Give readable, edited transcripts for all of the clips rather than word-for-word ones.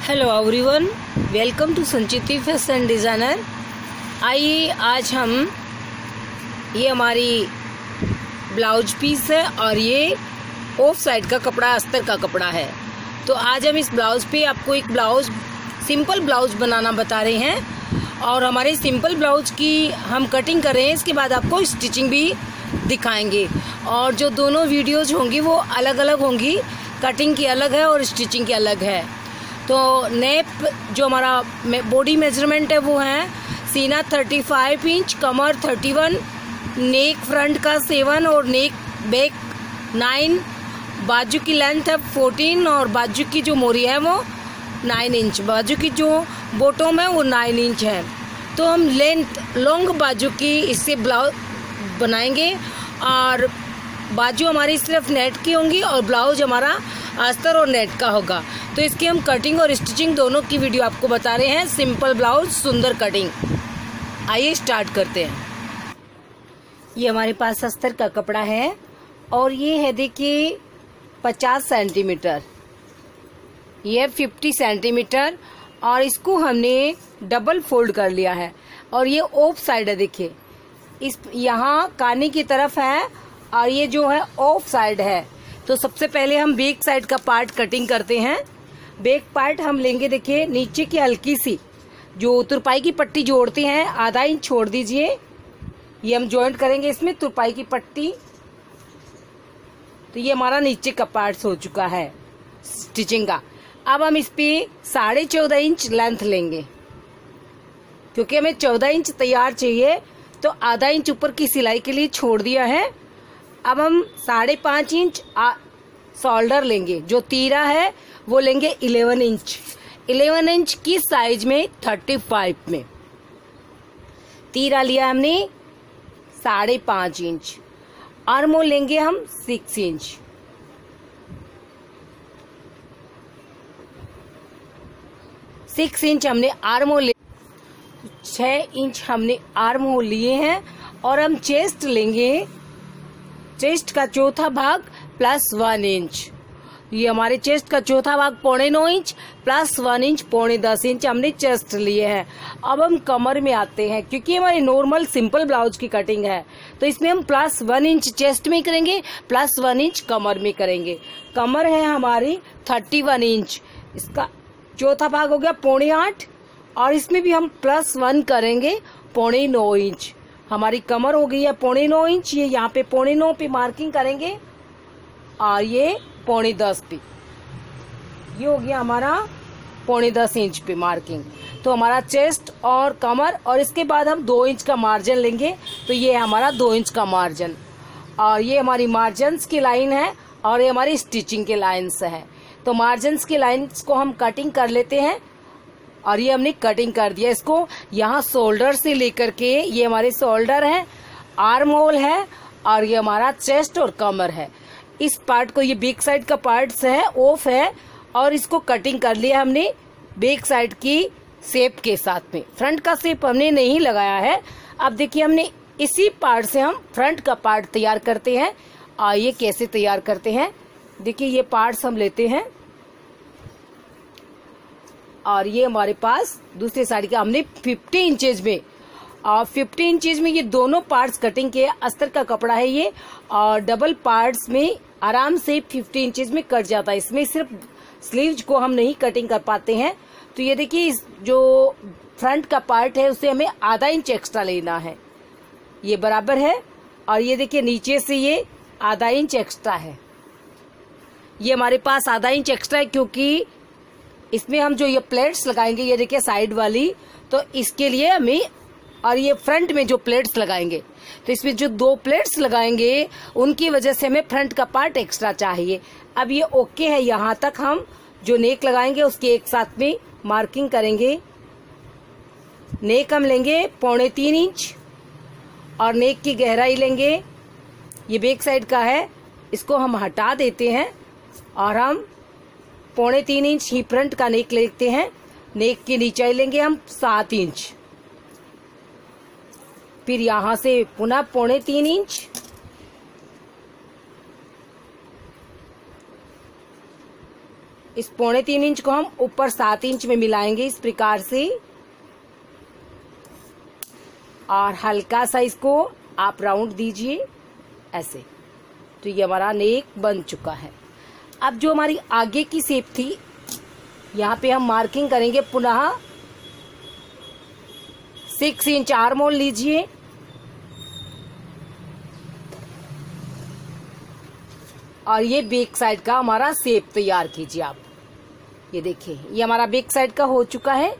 Hello everyone, welcome to Sanchiti fashion designer. आइए आज हम ये हमारी ब्लाउज पीस है और ये ऑफ साइड का कपड़ा अस्तर का कपड़ा है। तो आज हम इस ब्लाउज पे आपको एक ब्लाउज सिंपल ब्लाउज बनाना बता रहे हैं और हमारे सिंपल ब्लाउज की हम कटिंग कर रहे हैं। इसके बाद आपको स्टिचिंग भी दिखाएंगे और जो दोनों वीडियोज होंगी वो अलग अलग होंगी, कटिंग की अलग है और स्टिचिंग की अलग है। तो नेप जो हमारा बॉडी मेजरमेंट है वो है सीना 35 इंच, कमर 31, नेक फ्रंट का 7 और नेक बैक 9, बाजू की लेंथ है 14 और बाजू की जो मोरी है वो 9 इंच, बाजू की जो बॉटम है वो 9 इंच है। तो हम लेंथ लॉन्ग बाजू की इससे ब्लाउज बनाएंगे और बाजू हमारी सिर्फ नेट की होंगी और ब्लाउज हमारा अस्तर और नेट का होगा। तो इसकी हम कटिंग और स्टिचिंग दोनों की वीडियो आपको बता रहे हैं। सिंपल ब्लाउज सुंदर कटिंग। आइए स्टार्ट करते हैं। ये हमारे पास अस्तर का कपड़ा है और ये है देखिए 50 सेंटीमीटर, ये 50 सेंटीमीटर और इसको हमने डबल फोल्ड कर लिया है और ये ऑफ साइड है। देखिए इस यहाँ कानी की तरफ है और ये जो है ऑफ साइड है। तो सबसे पहले हम बैक साइड का पार्ट कटिंग करते हैं। बैक पार्ट हम लेंगे, देखिए नीचे की हल्की सी जो तुरपाई की पट्टी जोड़ते हैं आधा इंच छोड़ दीजिए। ये हम जॉइंट करेंगे इसमें तुरपाई की पट्टी। तो ये हमारा नीचे का पार्ट हो चुका है स्टिचिंग का। अब हम इस पे 14.5 इंच लेंथ लेंगे क्योंकि हमें 14 इंच तैयार चाहिए, तो आधा इंच ऊपर की सिलाई के लिए छोड़ दिया है। अब हम 5.5 इंच शोल्डर लेंगे, जो तीरा है वो लेंगे 11 इंच। 11 इंच की साइज में 35 में तीरा लिया हमने 5.5 इंच। आर्म होल लेंगे हम 6 इंच। सिक्स इंच हमने आर्म होल 6 इंच हमने आर्म होल लिए हैं। और हम चेस्ट लेंगे, चेस्ट का चौथा भाग प्लस 1 इंच। ये हमारे चेस्ट का चौथा भाग 9.25 इंच प्लस 1 इंच 9.10 इंच हमने चेस्ट लिए हैं। अब हम कमर में आते हैं क्योंकि हमारी नॉर्मल सिंपल ब्लाउज की कटिंग है, तो इसमें हम प्लस 1 इंच चेस्ट में करेंगे, प्लस 1 इंच कमर में करेंगे। कमर है हमारी 31 इंच, इसका चौथा भाग हो गया 7.25 और इसमें भी हम प्लस 1 करेंगे 9.9 इंच। हमारी कमर हो गई है 9.9 इंच। ये यहाँ पे 9.9 पे मार्किंग करेंगे और ये 9.10 पे, ये हो गया हमारा 9.10 इंच पे मार्किंग। तो हमारा चेस्ट और कमर और इसके बाद हम 2 इंच का मार्जिन लेंगे। तो ये हमारा 2 इंच का मार्जिन और ये हमारी मार्जिन्स की लाइन है और ये हमारी स्टिचिंग के लाइन्स है। तो मार्जिन्स की लाइन्स को हम कटिंग कर लेते हैं और ये हमने कटिंग कर दिया। इसको यहाँ शोल्डर से लेकर के ये हमारे शोल्डर है, आर्म होल है और ये हमारा चेस्ट और कमर है। इस पार्ट को, ये बैक साइड का पार्ट है, ऑफ है और इसको कटिंग कर लिया हमने बैक साइड की शेप के साथ में। फ्रंट का शेप हमने नहीं लगाया है। अब देखिए हमने इसी पार्ट से हम फ्रंट का पार्ट तैयार करते हैं। ये कैसे तैयार करते हैं, देखिए ये पार्ट्स हम लेते हैं और ये हमारे पास दूसरी साइड का हमने 50 इंचेज में और 50 इंचेज में ये दोनों पार्ट्स कटिंग के। अस्तर का कपड़ा है ये और डबल पार्ट्स में आराम से 50 इंचेज में कट जाता है। इसमें सिर्फ स्लीव्स को हम नहीं कटिंग कर पाते हैं। तो ये देखिए इस जो फ्रंट का पार्ट है उसे हमें आधा इंच एक्स्ट्रा लेना है, ये बराबर है। और ये देखिए नीचे से ये आधा इंच एक्स्ट्रा है। ये हमारे पास आधा इंच एक्स्ट्रा है क्योंकि इसमें हम जो ये प्लेट्स लगाएंगे, ये देखिए साइड वाली, तो इसके लिए हमें, और ये फ्रंट में जो प्लेट्स लगाएंगे, तो इसमें जो 2 प्लेट्स लगाएंगे उनकी वजह से हमें फ्रंट का पार्ट एक्स्ट्रा चाहिए। अब ये ओके है, यहाँ तक हम जो नेक लगाएंगे उसके एक साथ में मार्किंग करेंगे। नेक हम लेंगे 3.25 इंच और नेक की गहराई लेंगे, ये बैक साइड का है, इसको हम हटा देते हैं और हम 3.25 इंच ही फ्रंट का नेक लेते हैं। नेक की नीचाई लेंगे हम 7 इंच, फिर यहां से पुनः 3.25 इंच इस 3.25 इंच को हम ऊपर 7 इंच में मिलाएंगे इस प्रकार से, और हल्का सा इसको आप राउंड दीजिए ऐसे। तो ये हमारा नेक बन चुका है। अब जो हमारी आगे की शेप थी, यहाँ पे हम मार्किंग करेंगे पुनः 6 इंच आर्म होल लीजिए, और ये बैक साइड का हमारा शेप तैयार कीजिए आप। ये देखिए, ये हमारा बैक साइड का हो चुका है।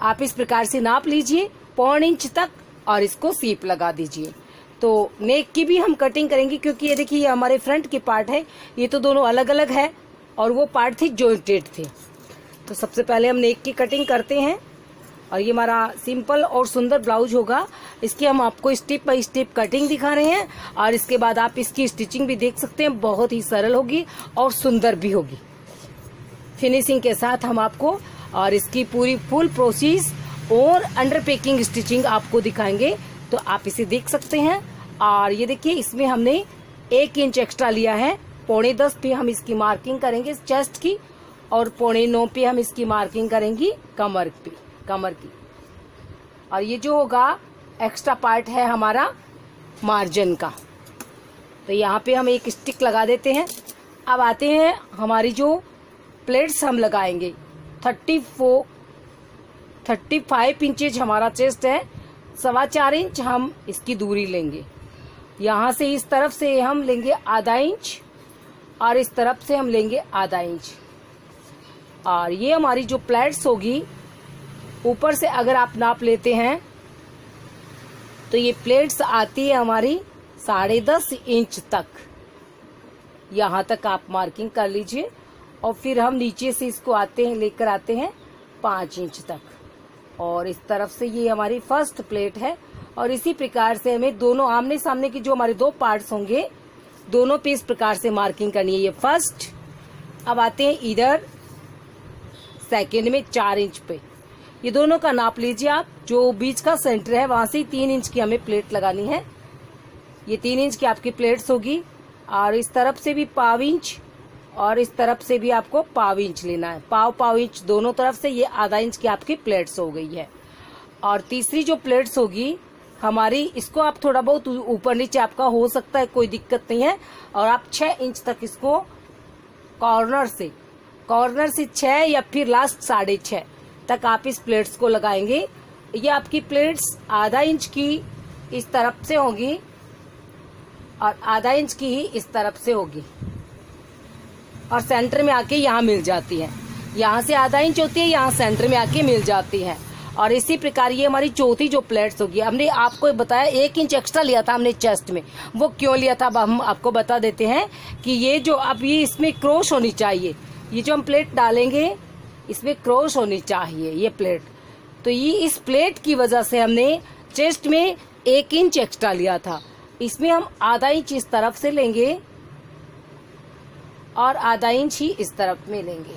आप इस प्रकार से नाप लीजिए 0.25 इंच तक और इसको शेप लगा दीजिए। तो नेक की भी हम कटिंग करेंगे, क्योंकि ये देखिए ये हमारे फ्रंट के पार्ट है, ये तो दोनों अलग अलग है और वो पार्ट थे जॉइंटेड थे। तो सबसे पहले हम नेक की कटिंग करते हैं, और ये हमारा सिंपल और सुंदर ब्लाउज होगा। इसकी हम आपको स्टेप बाय स्टेप कटिंग दिखा रहे हैं, और इसके बाद आप इसकी स्टिचिंग भी देख सकते हैं। बहुत ही सरल होगी और सुंदर भी होगी फिनिशिंग के साथ हम आपको, और इसकी पूरी फुल प्रोसेस और अंडर पैकिंग स्टिचिंग आपको दिखाएंगे। तो आप इसे देख सकते हैं। और ये देखिए, इसमें हमने 1 इंच एक्स्ट्रा लिया है। 10.25 पे हम इसकी मार्किंग करेंगे चेस्ट की, और 8.25 पे हम इसकी मार्किंग करेंगी कमर की। और ये जो होगा एक्स्ट्रा पार्ट है हमारा मार्जिन का। तो यहाँ पे हम एक स्टिक लगा देते हैं। अब आते हैं हमारी जो प्लेट्स हम लगाएंगे। 35 इंचेज हमारा चेस्ट है, 4.25 इंच हम इसकी दूरी लेंगे। यहाँ से इस तरफ से हम लेंगे आधा इंच, और इस तरफ से हम लेंगे आधा इंच। और ये हमारी जो प्लेट्स होगी, ऊपर से अगर आप नाप लेते हैं तो ये प्लेट्स आती है हमारी 10.5 इंच तक। यहाँ तक आप मार्किंग कर लीजिए, और फिर हम नीचे से इसको लेकर आते हैं 5 इंच तक। और इस तरफ से ये हमारी फर्स्ट प्लेट है, और इसी प्रकार से हमें दोनों आमने सामने की जो हमारे 2 पार्ट्स होंगे, दोनों पे इस प्रकार से मार्किंग करनी है। ये फर्स्ट। अब आते हैं इधर सेकेंड में 4 इंच पे। ये दोनों का नाप लीजिए आप। जो बीच का सेंटर है वहां से 3 इंच की हमें प्लेट लगानी है। ये 3 इंच की आपकी प्लेट्स होगी, और इस तरफ से भी 1/4 इंच, और इस तरफ से भी आपको 1/4 इंच लेना है। 1/4 इंच दोनों तरफ से, ये आधा इंच की आपकी प्लेट्स हो गई है। और तीसरी जो प्लेट्स होगी हमारी, इसको आप थोड़ा बहुत ऊपर नीचे आपका हो सकता है, कोई दिक्कत नहीं है। और आप 6 इंच तक इसको कॉर्नर से 6 या फिर लास्ट 6.5 तक आप इस प्लेट्स को लगाएंगे। ये आपकी प्लेट्स आधा इंच की इस तरफ से होगी, और आधा इंच की ही इस तरफ से होगी, और सेंटर में आके यहाँ मिल जाती है। यहाँ से आधा इंच होती है, यहाँ सेंटर में आके मिल जाती है। और इसी प्रकार ये हमारी चौथी जो प्लेट्स होगी, हमने आपको बताया 1 इंच एक्स्ट्रा लिया था हमने चेस्ट में। वो क्यों लिया था अब हम आपको बता देते हैं कि ये जो अब ये इसमें क्रॉस होनी चाहिए। ये जो हम प्लेट डालेंगे इसमें क्रॉस होनी चाहिए ये प्लेट। तो ये इस प्लेट की वजह से हमने चेस्ट में 1 इंच एक्स्ट्रा लिया था। इसमें हम आधा इंच इस तरफ से लेंगे, और आधा इंच ही इस तरफ में लेंगे।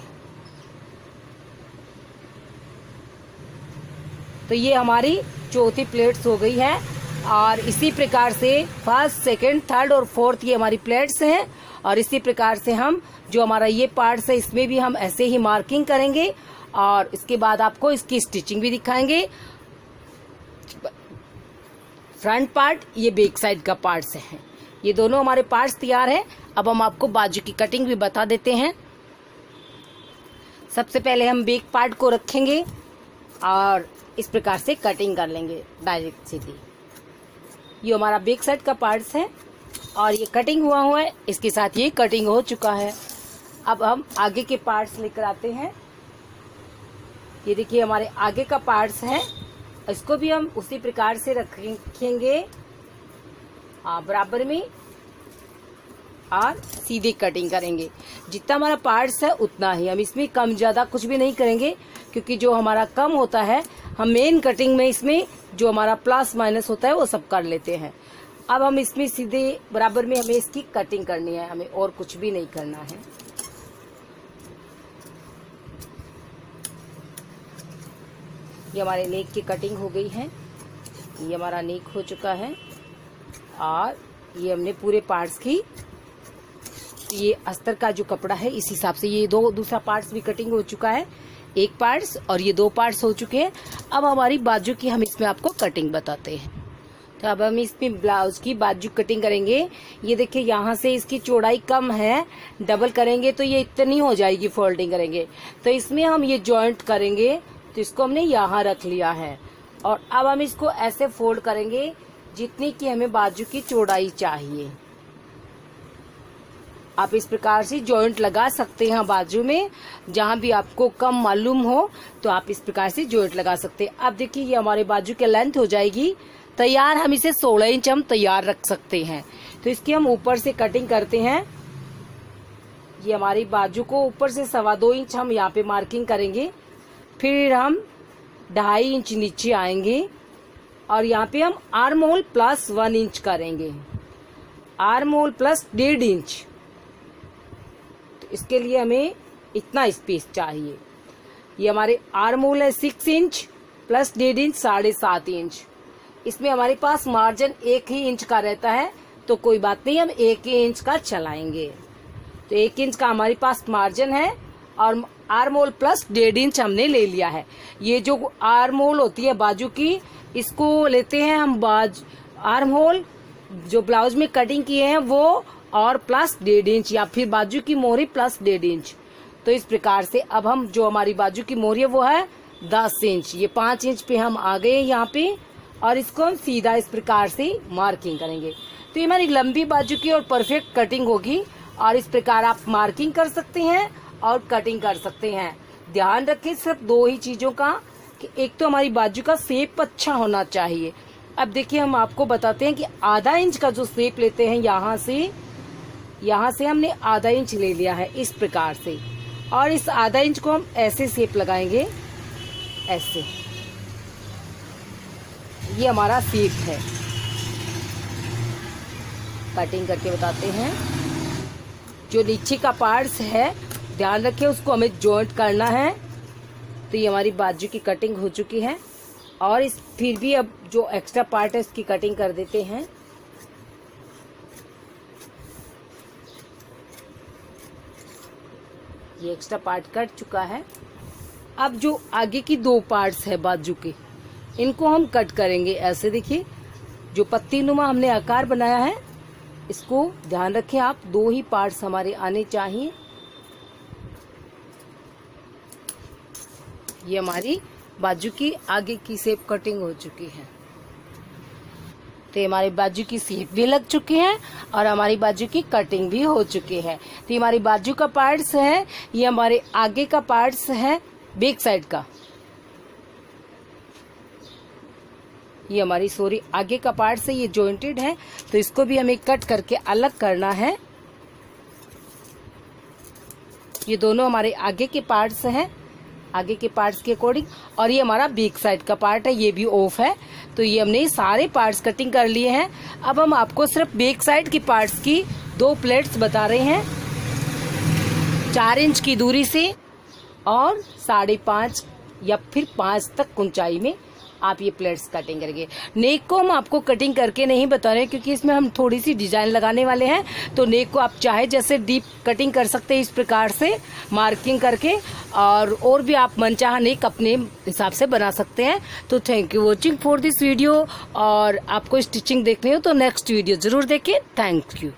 तो ये हमारी चौथी प्लेट्स हो गई है। और इसी प्रकार से फर्स्ट, सेकंड, थर्ड और फोर्थ ये हमारी प्लेट्स हैं। और इसी प्रकार से हम जो हमारा ये पार्ट्स है इसमें भी हम ऐसे ही मार्किंग करेंगे, और इसके बाद आपको इसकी स्टिचिंग भी दिखाएंगे। फ्रंट पार्ट, ये बैक साइड का पार्ट्स है। ये दोनों हमारे पार्ट्स तैयार है। अब हम आपको बाजू की कटिंग भी बता देते हैं। सबसे पहले हम बैक पार्ट को रखेंगे और इस प्रकार से कटिंग कर लेंगे डायरेक्ट सीधी। ये हमारा बैक साइड का पार्ट्स है, और ये कटिंग हुआ है, इसके साथ ये कटिंग हो चुका है। अब हम आगे के पार्ट्स लेकर आते हैं। ये देखिए हमारे आगे का पार्ट्स है, इसको भी हम उसी प्रकार से रखेंगे बराबर में, और सीधे कटिंग करेंगे। जितना हमारा पार्ट्स है उतना ही, हम इसमें कम ज्यादा कुछ भी नहीं करेंगे, क्योंकि जो हमारा कम होता है हम मेन कटिंग में इसमें जो हमारा प्लस माइनस होता है वो सब कर लेते हैं। अब हम इसमें सीधे बराबर में हमें इसकी कटिंग करनी है, हमें और कुछ भी नहीं करना है। ये हमारे नेक की कटिंग हो गई है। ये हमारा नेक हो चुका है, और ये हमने पूरे पार्ट्स की तो ये अस्तर का जो कपड़ा है इस हिसाब से ये दूसरा पार्ट्स भी कटिंग हो चुका है, एक पार्ट्स और ये 2 पार्ट्स हो चुके हैं। अब हमारी बाजू की हम इसमें आपको कटिंग बताते हैं। तो अब हम इसमें ब्लाउज की बाजू कटिंग करेंगे। ये देखिए यहाँ से इसकी चौड़ाई कम है, डबल करेंगे तो ये इतनी हो जाएगी, फोल्डिंग करेंगे तो इसमें हम ये जॉइंट करेंगे। तो इसको हमने यहाँ रख लिया है और अब हम इसको ऐसे फोल्ड करेंगे जितनी की हमें बाजू की चौड़ाई चाहिए। आप इस प्रकार से जॉइंट लगा सकते हैं बाजू में, जहां भी आपको कम मालूम हो तो आप इस प्रकार से जॉइंट लगा सकते हैं। अब देखिए ये हमारे बाजू के लेंथ हो जाएगी तैयार। हम इसे 16 इंच हम तैयार रख सकते हैं। तो इसकी हम ऊपर से कटिंग करते हैं। ये हमारी बाजू को ऊपर से 2.25 इंच हम यहाँ पे मार्किंग करेंगे, फिर हम 2.5 इंच नीचे आएंगे और यहाँ पे हम आर्म होल प्लस 1 इंच करेंगे, आर्म होल प्लस 1.5 इंच। तो इसके लिए हमें इतना स्पेस चाहिए। ये हमारे आर्म होल है 6 इंच प्लस 1.5 इंच 7.5 इंच। इसमें हमारे पास मार्जिन 1 ही इंच का रहता है, तो कोई बात नहीं, हम 1 ही इंच का चलाएंगे। तो 1 इंच का हमारे पास मार्जिन है और आर्म होल प्लस 1.5 इंच हमने ले लिया है। ये जो आर्म होल होती है बाजू की, इसको लेते हैं हम आर्म होल जो ब्लाउज में कटिंग किए हैं वो और प्लस 1.5 इंच या फिर बाजू की मोहरी प्लस 1.5 इंच। तो इस प्रकार से अब हम जो हमारी बाजू की मोहरी है वो है 10 इंच। ये 5 इंच पे हम आ गए यहाँ पे और इसको हम सीधा इस प्रकार से मार्किंग करेंगे। तो ये हमारी लंबी बाजू की और परफेक्ट कटिंग होगी। और इस प्रकार आप मार्किंग कर सकते हैं और कटिंग कर सकते हैं। ध्यान रखें सिर्फ 2 ही चीजों का, कि एक तो हमारी बाजू का शेप अच्छा होना चाहिए। अब देखिए हम आपको बताते हैं कि आधा इंच का जो शेप लेते हैं, यहाँ से हमने आधा इंच ले लिया है इस प्रकार से, और इस आधा इंच को हम ऐसे शेप लगाएंगे, ऐसे। ये हमारा शेप है। कटिंग करके बताते हैं। जो नीचे का पार्ट्स है ध्यान रखें उसको हमें जॉइंट करना है। तो ये हमारी बाजू की कटिंग हो चुकी है और इस फिर भी अब जो एक्स्ट्रा पार्ट है इसकी कटिंग कर देते हैं। ये एक्स्ट्रा पार्ट कट चुका है। अब जो आगे की 2 पार्ट्स है बाजू के, इनको हम कट करेंगे ऐसे। देखिए जो पत्ती नुमा हमने आकार बनाया है, इसको ध्यान रखें आप, 2 ही पार्ट्स हमारे आने चाहिए। ये हमारी बाजू की आगे की शेप कटिंग हो चुकी है। तो हमारी बाजू की शेप भी लग चुकी है और हमारी बाजू की कटिंग भी हो चुकी है। तो हमारी बाजू का पार्ट्स है, ये हमारे आगे का पार्ट्स है बैक साइड का। ये हमारी आगे का पार्ट से ये जॉइंटेड है, तो इसको भी हमें कट करके अलग करना है। ये दोनों हमारे आगे के पार्ट्स हैं, आगे के पार्ट्स के अकॉर्डिंग। और ये हमारा बैक साइड का पार्ट है, ये भी ऑफ है। तो ये हमने सारे पार्ट्स कटिंग कर लिए हैं। अब हम आपको सिर्फ बैक साइड की पार्ट्स की 2 प्लेट्स बता रहे हैं, 4 इंच की दूरी से और 5.5 या फिर 5 तक ऊंचाई में आप ये प्लेट्स कटिंग करेंगे। नेक को हम आपको कटिंग करके नहीं बता रहे क्योंकि इसमें हम थोड़ी सी डिजाइन लगाने वाले हैं। तो नेक को आप चाहे जैसे डीप कटिंग कर सकते हैं इस प्रकार से मार्किंग करके, और भी आप मनचाहा नेक अपने हिसाब से बना सकते हैं। तो thank you watching for this video. और आपको स्टिचिंग देखनी हो तो नेक्स्ट वीडियो जरूर देखें। Thank you.